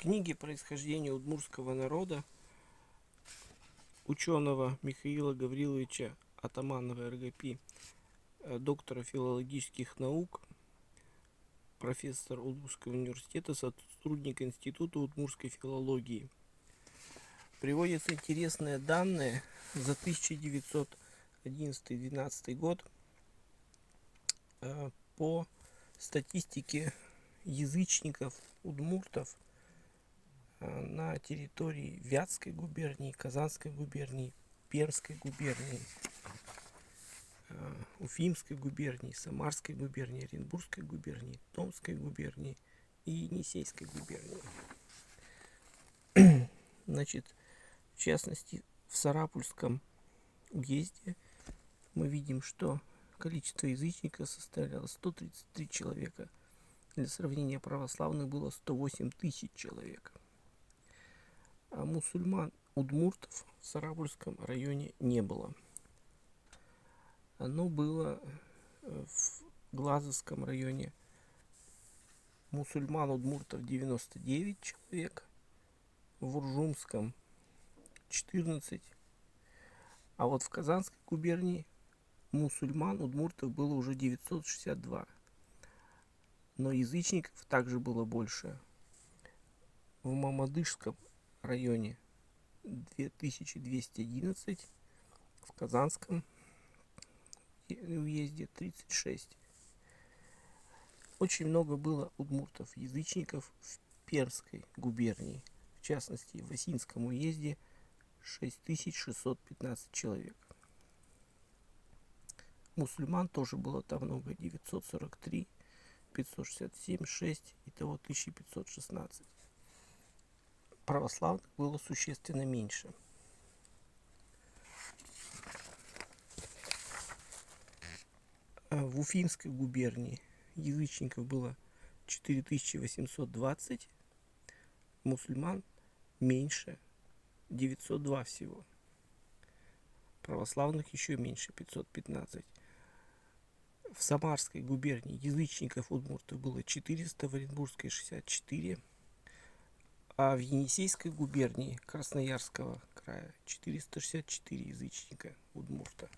книге «Происхождение удмуртского народа» ученого Михаила Гавриловича Атаманова РГП, доктора филологических наук, профессор Удмуртского университета, сотрудник Института удмуртской филологии. Приводятся интересные данные за 1911-12 год по статистике язычников удмуртов на территории Вятской губернии, Казанской губернии, Пермской губернии, Уфимской губернии, Самарской губернии, Оренбургской губернии, Томской губернии и Енисейской губернии. Значит, в частности, в Сарапульском уезде мы видим, что количество язычников составляло 133 человека. Для сравнения, православных было 108 тысяч человек. А мусульман удмуртов в Сарапульском районе не было. Оно было в Глазовском районе. Мусульман удмуртов 99 человек, в Уржумском 14, а вот в Казанской губернии мусульман удмуртов было уже 962. Но язычников также было больше. В Мамадышском районе 2211, в Казанском уезде 36. Очень много было удмуртов, язычников в Пермской губернии. В частности, в Осинском уезде 6615 человек. Мусульман тоже было там много, 943, 567, 6, итого 1516. Православных было существенно меньше. В Уфимской губернии язычников было 4820, мусульман меньше, 902 всего. Православных еще меньше, 515. В Самарской губернии язычников удмуртов было 400, в Оренбургской 64, а в Енисейской губернии Красноярского края 464 язычника удмурта.